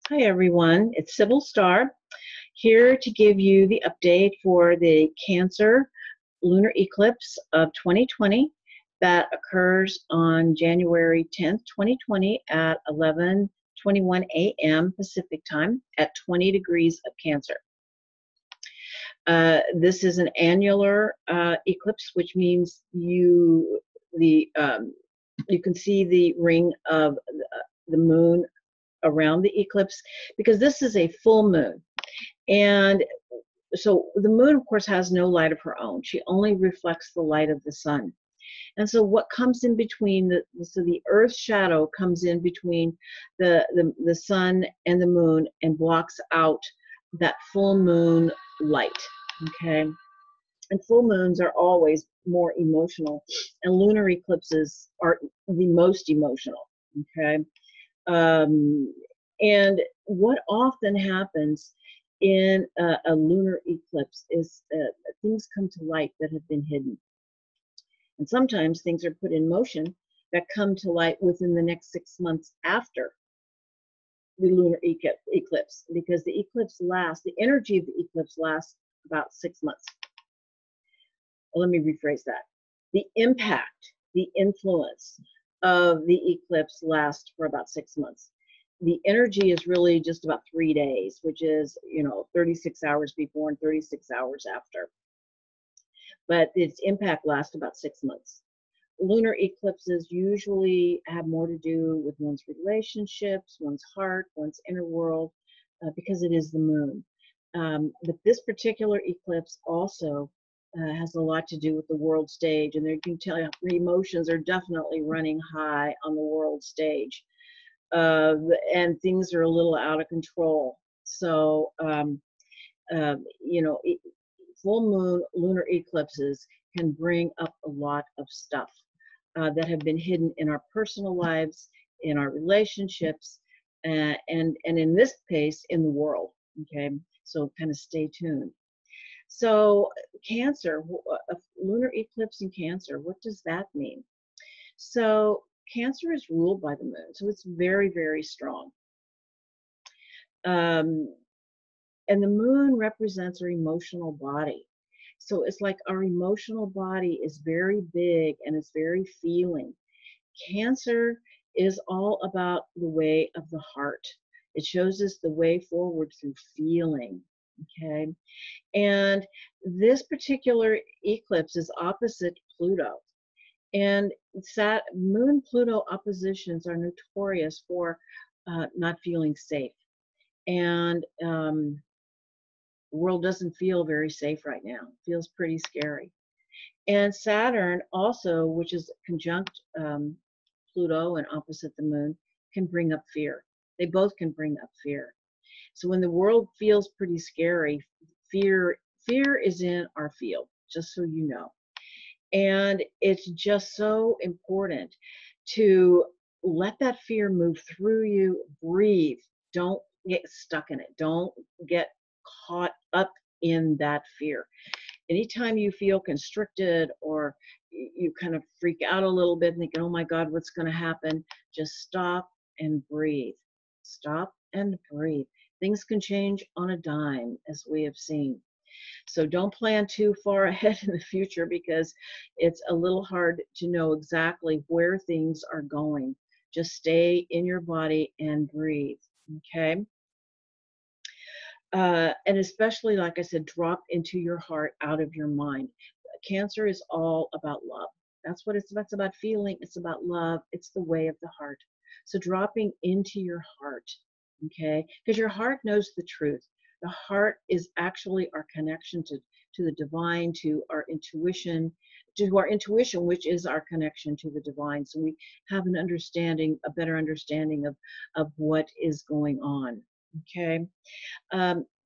Hi everyone, it's Sybil Starr here to give you the update for the Cancer lunar eclipse of 2020 that occurs on January 10th, 2020 at 11:21 a.m. Pacific time at 20 degrees of Cancer. This is an annular eclipse, which means you can see the ring of the moon around the eclipse, because this is a full moon. And so the moon, of course, has no light of her own. She only reflects the light of the sun. And so what comes in between, so the Earth's shadow comes in between the sun and the moon and blocks out that full moon light, okay? And full moons are always more emotional, and lunar eclipses are the most emotional, okay? And what often happens in a lunar eclipse is things come to light that have been hidden. And sometimes things are put in motion that come to light within the next 6 months after the lunar eclipse, because the energy of the eclipse lasts about 6 months. Well, let me rephrase that. The impact, the influence of the eclipse lasts for about 6 months. The energy is really just about 3 days, which is, 36 hours before and 36 hours after. But its impact lasts about 6 months. Lunar eclipses usually have more to do with one's relationships, one's heart, one's inner world, because it is the moon. But this particular eclipse also has a lot to do with the world stage, and there you can tell the emotions are definitely running high on the world stage, and things are a little out of control. So, full moon lunar eclipses can bring up a lot of stuff that have been hidden in our personal lives, in our relationships, and in this case, in the world. Okay, so kind of stay tuned. So Cancer, a lunar eclipse in Cancer, what does that mean? So Cancer is ruled by the moon, so it's very, very strong. And the moon represents our emotional body. So it's like our emotional body is very big and it's very feeling. Cancer is all about the way of the heart. It shows us the way forward through feeling. Okay, and this particular eclipse is opposite Pluto, and Moon Pluto oppositions are notorious for not feeling safe, and the world doesn't feel very safe right now. It feels pretty scary. And Saturn also, which is conjunct Pluto and opposite the moon, can bring up fear. They both can bring up fear. So when the world feels pretty scary, fear is in our field, just so you know. And it's just so important to let that fear move through you, breathe. Don't get stuck in it. Don't get caught up in that fear. Anytime you feel constricted or you kind of freak out a little bit and thinking, oh my God, what's going to happen? Just stop and breathe. Stop and breathe. Things can change on a dime, as we have seen. So don't plan too far ahead in the future, because it's a little hard to know exactly where things are going. Just stay in your body and breathe, okay? And especially, like I said, drop into your heart out of your mind. Cancer is all about love. That's what it's about. It's about feeling. It's about love. It's the way of the heart. So dropping into your heart, okay? Because your heart knows the truth. The heart is actually our connection to the divine, to our intuition, which is our connection to the divine. So we have an understanding, a better understanding of what is going on, okay?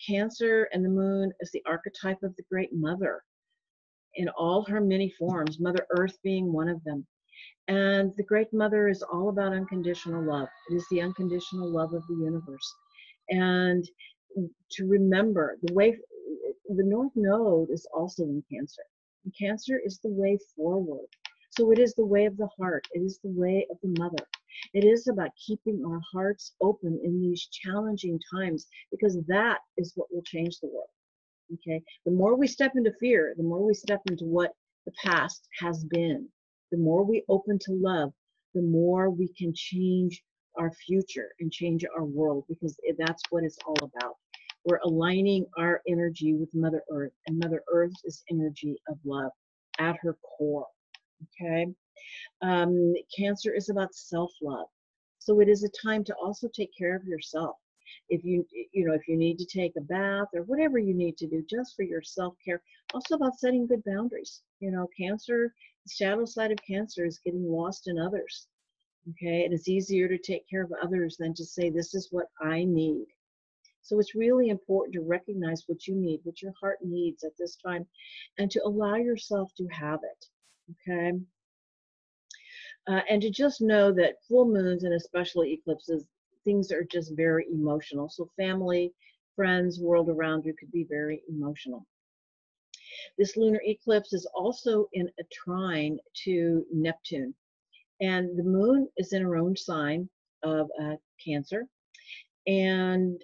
Cancer and the moon is the archetype of the Great Mother in all her many forms, Mother Earth being one of them. And the Great Mother is all about unconditional love. It is the unconditional love of the universe. And to remember, the North Node is also in Cancer. And Cancer is the way forward. So it is the way of the heart. It is the way of the mother. It is about keeping our hearts open in these challenging times, because that is what will change the world. Okay. The more we step into fear, the more we step into what the past has been, the more we open to love, the more we can change our future and change our world, because that's what it's all about. We're aligning our energy with Mother Earth, and Mother Earth is energy of love at her core. Okay. Cancer is about self-love. So it is a time to also take care of yourself. If if you need to take a bath or whatever you need to do just for your self-care, also about setting good boundaries. Cancer, the shadow side of cancer is getting lost in others. Okay. And it's easier to take care of others than to say, this is what I need. So it's really important to recognize what you need, what your heart needs at this time, and to allow yourself to have it. Okay. And to just know that full moons and especially eclipses, things are just very emotional. So family, friends, world around you could be very emotional. This lunar eclipse is also in a trine to Neptune. And the moon is in her own sign of Cancer. And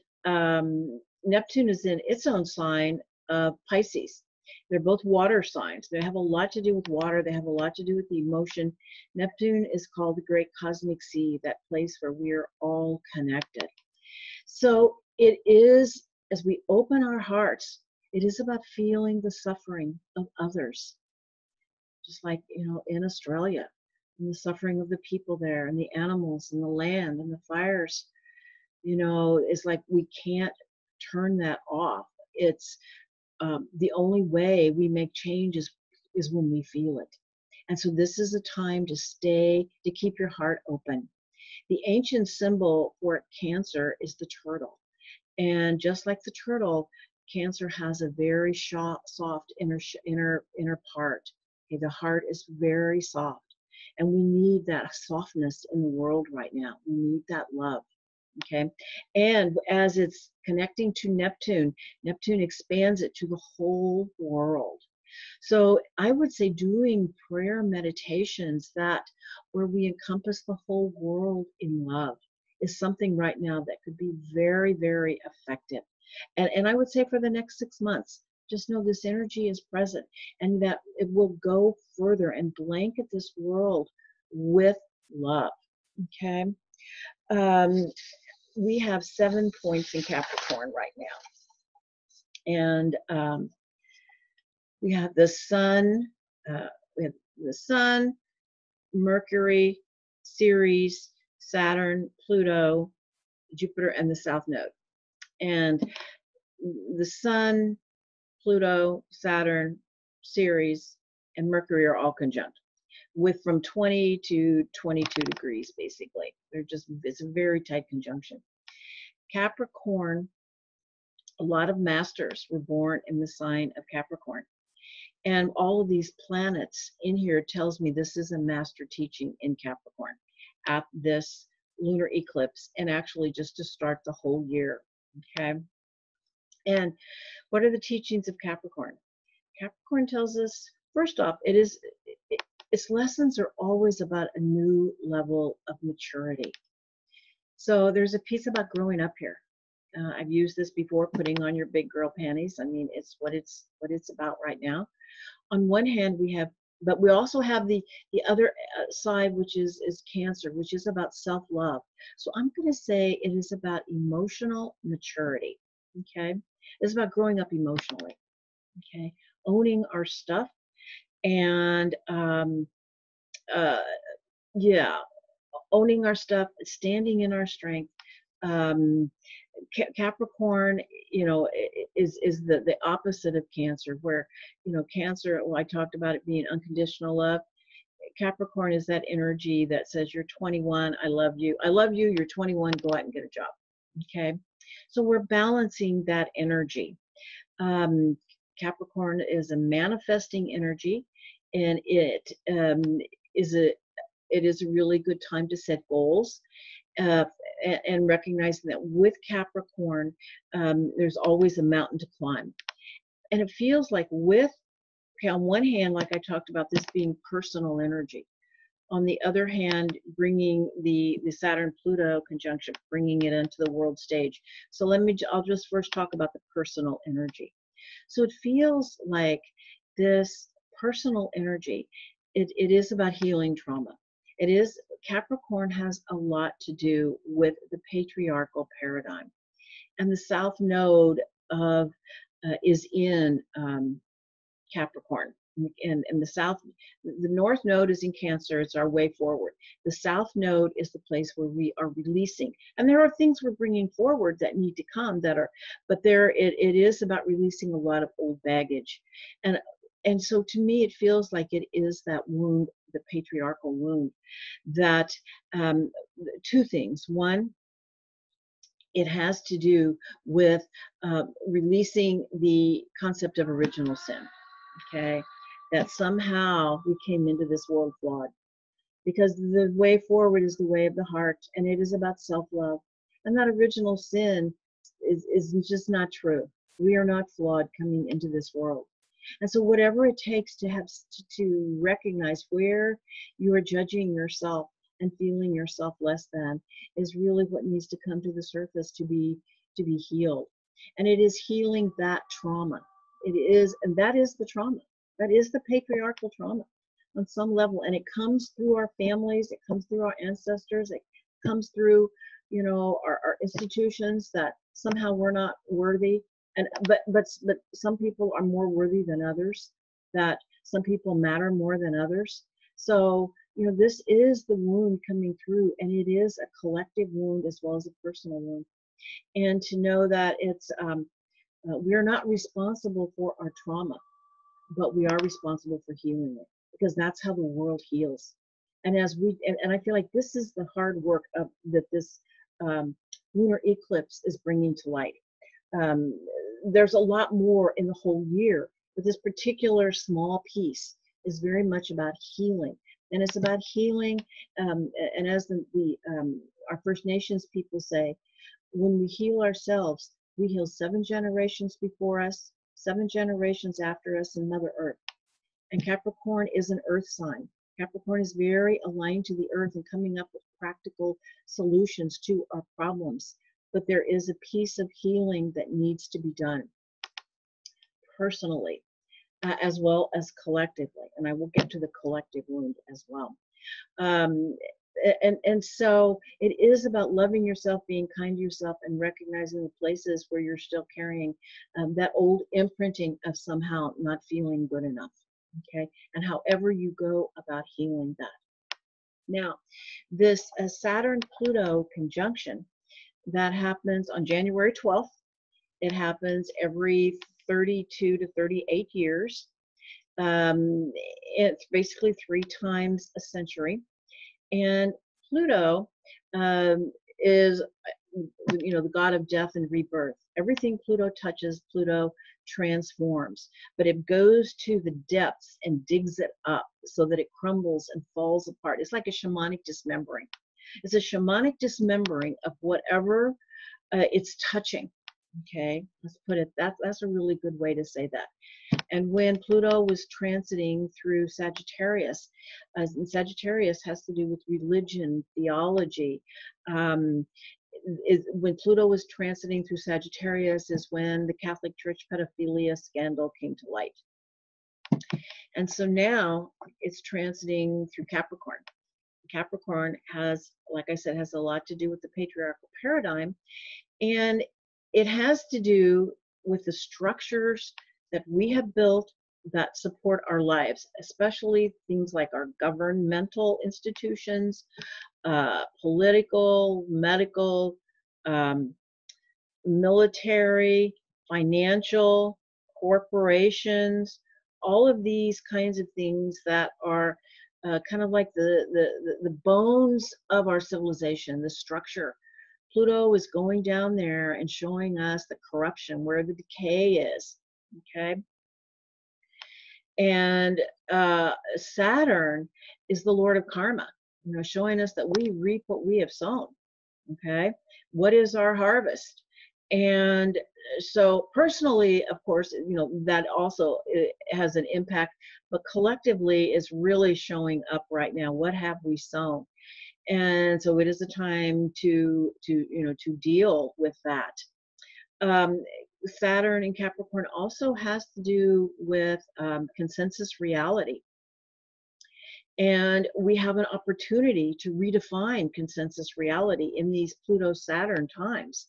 Neptune is in its own sign of Pisces. They're both water signs. They have a lot to do with water. They have a lot to do with the emotion. Neptune is called the great cosmic sea, that place where we are all connected. So it is, as we open our hearts, it is about feeling the suffering of others. Just like, in Australia, and the suffering of the people there, and the animals, and the land, and the fires. It's like we can't turn that off. It's the only way we make change is when we feel it. And so this is a time to keep your heart open. The ancient symbol for Cancer is the turtle. And just like the turtle, Cancer has a very soft inner part. Okay, the heart is very soft. And we need that softness in the world right now. We need that love. Okay. And as it's connecting to Neptune, Neptune expands it to the whole world. So I would say doing prayer meditations where we encompass the whole world in love is something right now that could be very, very effective. And I would say for the next 6 months, just know this energy is present, and that it will go further and blanket this world with love. Okay. We have 7 points in Capricorn right now. And we have the sun, Mercury, Ceres, Saturn, Pluto, Jupiter, and the South Node. And the sun, Pluto, Saturn, Ceres, and Mercury are all conjunct, with from 20 to 22 degrees, basically. It's a very tight conjunction. Capricorn, a lot of masters were born in the sign of Capricorn. And all of these planets in here tells me this is a master teaching in Capricorn at this lunar eclipse, and actually just to start the whole year. Okay. And what are the teachings of Capricorn? Capricorn tells us, first off, its lessons are always about a new level of maturity. So there's a piece about growing up here. I've used this before, putting on your big girl panties. I mean, it's what it's about right now. On one hand, but we also have the other side, which is Cancer, which is about self-love. So I'm going to say it is about emotional maturity. Okay, it's about growing up emotionally. Okay, owning our stuff, and yeah, owning our stuff, standing in our strength. Capricorn, is the opposite of Cancer, where, Cancer, well, I talked about it being unconditional love. Capricorn is that energy that says, you're 21, I love you, you're 21, go out and get a job. Okay, so we're balancing that energy. Capricorn is a manifesting energy, and it is a really good time to set goals. And recognizing that with Capricorn, there's always a mountain to climb. And it feels like with okay, on one hand, like I talked about, this being personal energy. On the other hand, bringing the Saturn-Pluto conjunction, bringing it into the world stage. So I'll just first talk about the personal energy. So it feels like this personal energy, it is about healing trauma. It is, Capricorn has a lot to do with the patriarchal paradigm. And the South Node of is in Capricorn. And the North Node is in Cancer. It's our way forward. The South Node is the place where we are releasing. And there are things we're bringing forward that need to come but it is about releasing a lot of old baggage. And so to me, it feels like it is that wound, the patriarchal wound, that two things. One, it has to do with releasing the concept of original sin. Okay, that somehow we came into this world flawed, because the way forward is the way of the heart, and it is about self-love. And that original sin is just not true. We are not flawed coming into this world. And so whatever it takes to recognize where you are judging yourself and feeling yourself less than is really what needs to come to the surface to be healed. And it is healing that trauma. It is, and that is the trauma. That is the patriarchal trauma on some level. And it comes through our families, it comes through our ancestors, it comes through, our institutions, that somehow we're not worthy. But some people are more worthy than others, that some people matter more than others. So, this is the wound coming through, and it is a collective wound as well as a personal wound. And to know that it's, we are not responsible for our trauma, but we are responsible for healing it, because that's how the world heals. And and I feel like this is the hard work that this lunar eclipse is bringing to light. There's a lot more in the whole year, but this particular small piece is very much about healing. And it's about healing, and as our First Nations people say, when we heal ourselves, we heal 7 generations before us, 7 generations after us, and Mother Earth. And Capricorn is an earth sign. Capricorn is very aligned to the earth and coming up with practical solutions to our problems. But there is a piece of healing that needs to be done personally, as well as collectively. And I will get to the collective wound as well. And so it is about loving yourself, being kind to yourself, and recognizing the places where you're still carrying that old imprinting of somehow not feeling good enough. Okay, and however you go about healing that. Now, this Saturn-Pluto conjunction that happens on January 12th. It happens every 32 to 38 years. It's basically 3 times a century. And Pluto is, the god of death and rebirth. Everything Pluto touches, Pluto transforms. But it goes to the depths and digs it up so that it crumbles and falls apart. It's like a shamanic dismembering. It's a shamanic dismembering of whatever it's touching. Okay, let's put it, that's a really good way to say that. And when Pluto was transiting through Sagittarius, and Sagittarius has to do with religion, theology, when Pluto was transiting through Sagittarius is when the Catholic Church pedophilia scandal came to light. And so now it's transiting through Capricorn. Capricorn has, like I said, has a lot to do with the patriarchal paradigm. And it has to do with the structures that we have built that support our lives, especially things like our governmental institutions, political, medical, military, financial, corporations, all of these kinds of things that are kind of like the bones of our civilization, the structure. Pluto is going down there and showing us the corruption, where the decay is, okay? And Saturn is the Lord of karma, showing us that we reap what we have sown, okay? What is our harvest? And so personally, of course, that also has an impact, but collectively is really showing up right now. What have we sown? And so it is a time to deal with that. Um, Saturn in Capricorn also has to do with consensus reality. And we have an opportunity to redefine consensus reality in these Pluto Saturn times.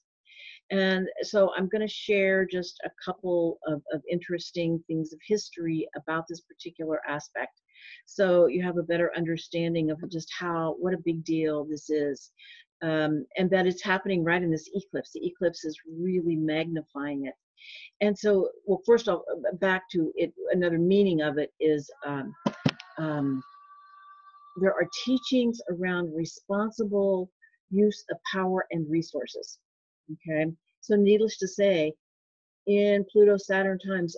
And so I'm going to share just a couple of interesting things of history about this particular aspect. So you have a better understanding of just what a big deal this is. And that it's happening right in this eclipse. The eclipse is really magnifying it. And so, well, first off, back to it, another meaning of it is um, there are teachings around responsible use of power and resources. Okay, so needless to say, in Pluto Saturn times,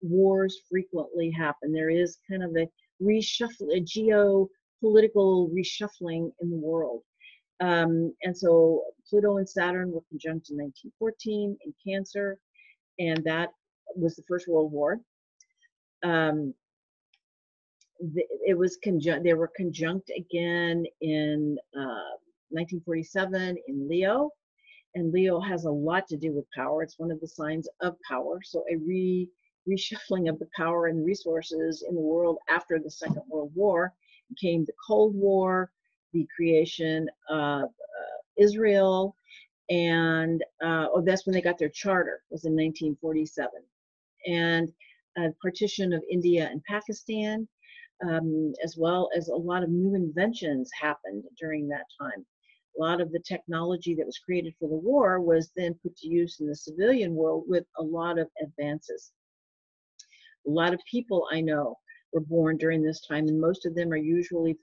wars frequently happen. There is kind of a reshuffle, a geopolitical reshuffling in the world. And so Pluto and Saturn were conjunct in 1914 in Cancer, and that was the First World War. Um, it was conjunct. They were conjunct again in 1947 in Leo, and Leo has a lot to do with power. It's one of the signs of power. So a reshuffling of the power and resources in the world after the Second World War came the Cold War, the creation of Israel, and that's when they got their charter, was in 1947, and partition of India and Pakistan, as well as a lot of new inventions happened during that time. A lot of the technology that was created for the war was then put to use in the civilian world with a lot of advances. A lot of people I know were born during this time, and most of them are usually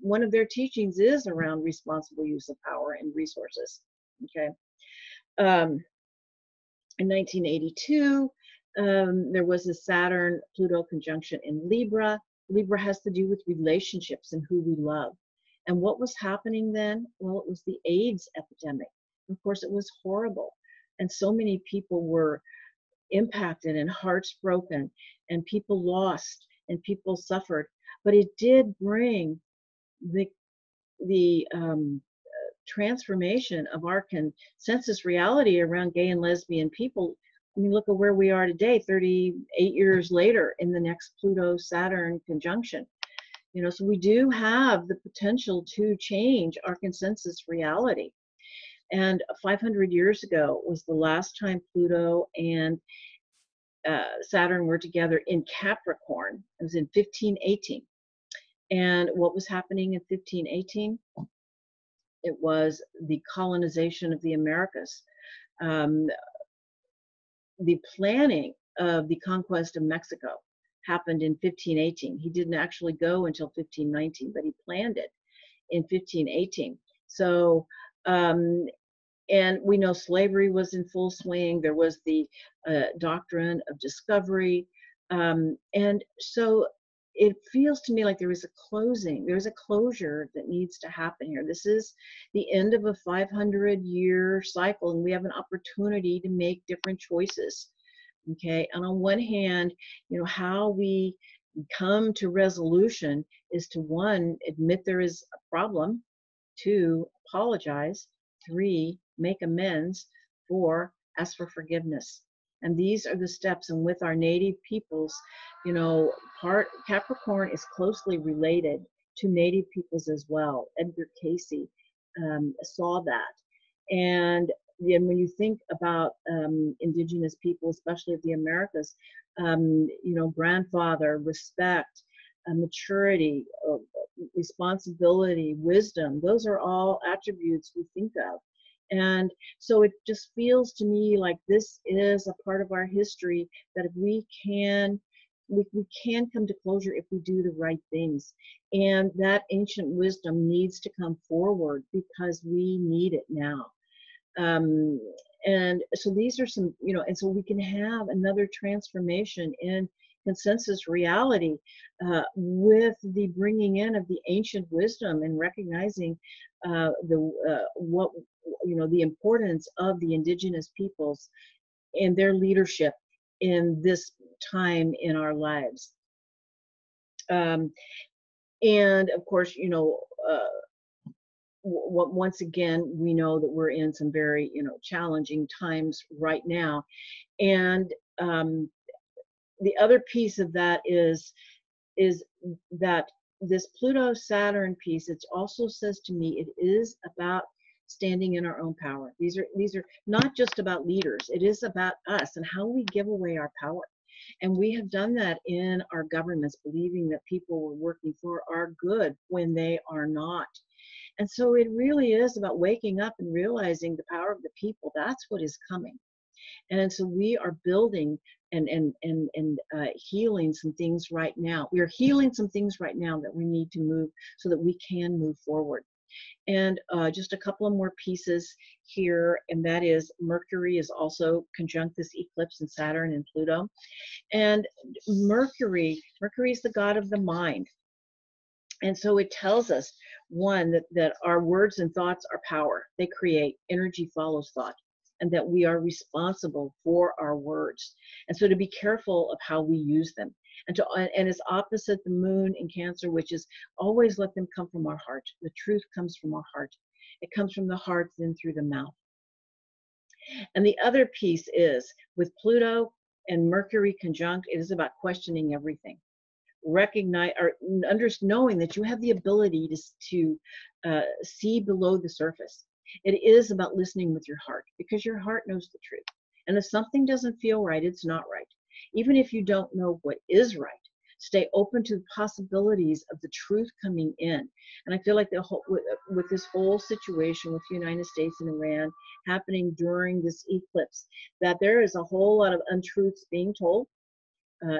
one of their teachings is around responsible use of power and resources. Okay. In 1982, there was a Saturn-Pluto conjunction in Libra. Libra has to do with relationships and who we love. And what was happening then? Well, it was the AIDS epidemic. Of course, it was horrible. And so many people were impacted and hearts broken, and people lost and people suffered. But it did bring the transformation of our consensus reality around gay and lesbian people. I mean, look at where we are today, 38 years later, in the next Pluto-Saturn conjunction. So we do have the potential to change our consensus reality. And 500 years ago was the last time Pluto and Saturn were together in Capricorn. It was in 1518. And what was happening in 1518? It was the colonization of the Americas. The planning of the conquest of Mexico happened in 1518. He didn't actually go until 1519, but he planned it in 1518. So, and we know slavery was in full swing. There was the doctrine of discovery. And so it feels to me like there is a closure that needs to happen here. This is the end of a 500-year cycle, and we have an opportunity to make different choices. Okay, and on one hand, how we come to resolution is to, 1, admit there is a problem, 2, apologize, 3, make amends, 4, ask for forgiveness. And these are the steps. And with our native peoples, Capricorn is closely related to native peoples as well. Edgar Cayce saw that. And then when you think about indigenous people, especially of the Americas, grandfather, respect, maturity, responsibility, wisdom, those are all attributes we think of. And so it just feels to me like this is a part of our history that if we can come to closure if we do the right things. And that ancient wisdom needs to come forward because we need it now. And so these are some, and so we can have another transformation in consensus reality with the bringing in of the ancient wisdom and recognizing the importance of the indigenous peoples and their leadership in this time in our lives. Um, and of course, once again, we know that we're in some very, challenging times right now. And the other piece of that is that this Pluto Saturn piece, it also says to me, it is about standing in our own power. These are not just about leaders. It is about us and how we give away our power. And we have done that in our governments, believing that people were working for our good when they are not. And so it really is about waking up and realizing the power of the people. That's what is coming. And so we are building and healing some things right now. We are healing some things right now that we need to move so that we can move forward. And just a couple of more pieces here, and that is Mercury is also conjunct this eclipse in Saturn and Pluto. And Mercury is the god of the mind. And so it tells us, one, that our words and thoughts are power. They create, energy follows thought, and that we are responsible for our words. And so to be careful of how we use them. And it's opposite the moon in Cancer, which is always let them come from our heart. The truth comes from our heart. It comes from the heart, then through the mouth. And the other piece is with Pluto and Mercury conjunct, it is about questioning everything. Recognize or knowing that you have the ability to see below the surface. It is about listening with your heart, because your heart knows the truth. And if something doesn't feel right, it's not right. Even if you don't know what is right, stay open to the possibilities of the truth coming in. And I feel like with this whole situation with the United States and Iran happening during this eclipse, that there is a whole lot of untruths being told.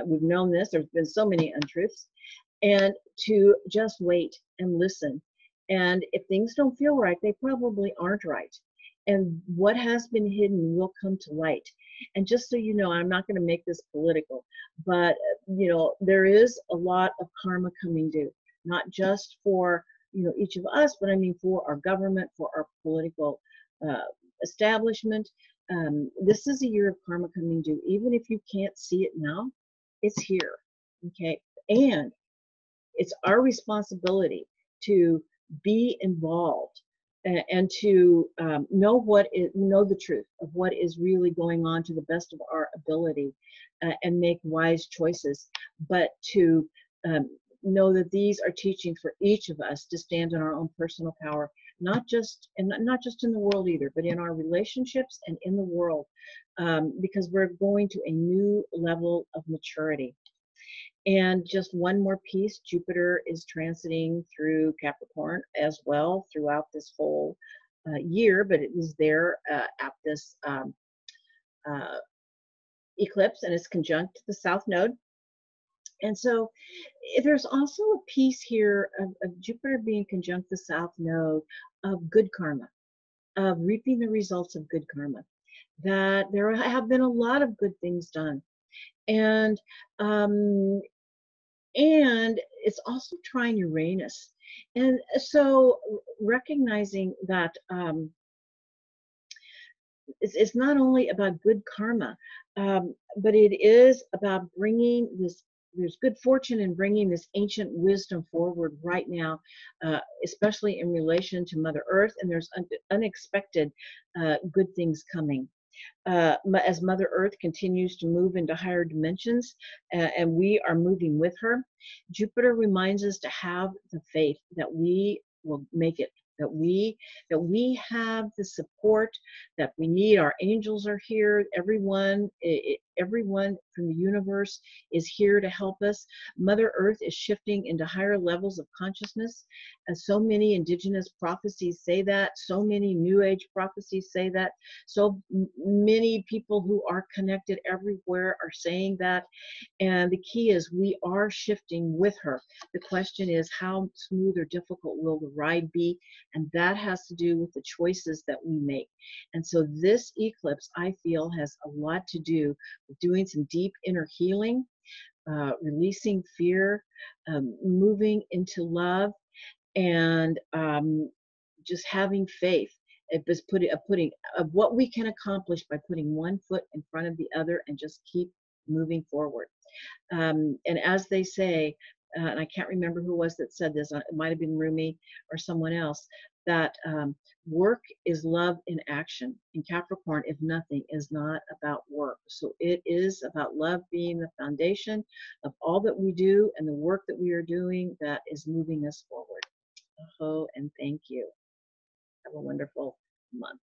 We've known this. There's been so many untruths. And to just wait and listen. And if things don't feel right, they probably aren't right. And what has been hidden will come to light. And just so you know, I'm not going to make this political, but there is a lot of karma coming due, not just for each of us, but I mean for our government, for our political establishment. This is a year of karma coming due. Even if you can't see it now, it's here. Okay. And it's our responsibility to be involved and to know the truth of what is really going on to the best of our ability, and make wise choices. But to know that these are teachings for each of us to stand in our own personal power, not just in the world either, but in our relationships and in the world, because we're going to a new level of maturity. And just one more piece, Jupiter is transiting through Capricorn as well throughout this whole year, but it is there at this eclipse, and it's conjunct to the South Node. And so there's also a piece here of Jupiter being conjunct the South Node of good karma, of reaping the results of good karma, that there have been a lot of good things done. And it's also trine Uranus. And so recognizing that it's not only about good karma, but it is about bringing there's good fortune in bringing this ancient wisdom forward right now, especially in relation to Mother Earth, and there's unexpected good things coming. As Mother Earth continues to move into higher dimensions, and we are moving with her, Jupiter reminds us to have the faith that we will make it, that we have the support that we need. Our angels are here. Everyone from the universe is here to help us. Mother Earth is shifting into higher levels of consciousness, as so many indigenous prophecies say that, so many New Age prophecies say that, so many people who are connected everywhere are saying that. And the key is we are shifting with her. The question is, how smooth or difficult will the ride be? And that has to do with the choices that we make. And so this eclipse, I feel, has a lot to do with doing some deep inner healing, releasing fear, moving into love, and just having faith It was putting of what we can accomplish by putting one foot in front of the other and just keep moving forward. And as they say, and I can't remember who it was that said this, it might have been Rumi or someone else, that work is love in action. In Capricorn, if nothing, is not about work. So it is about love being the foundation of all that we do and the work that we are doing that is moving us forward. Oh, and thank you. Have a wonderful month.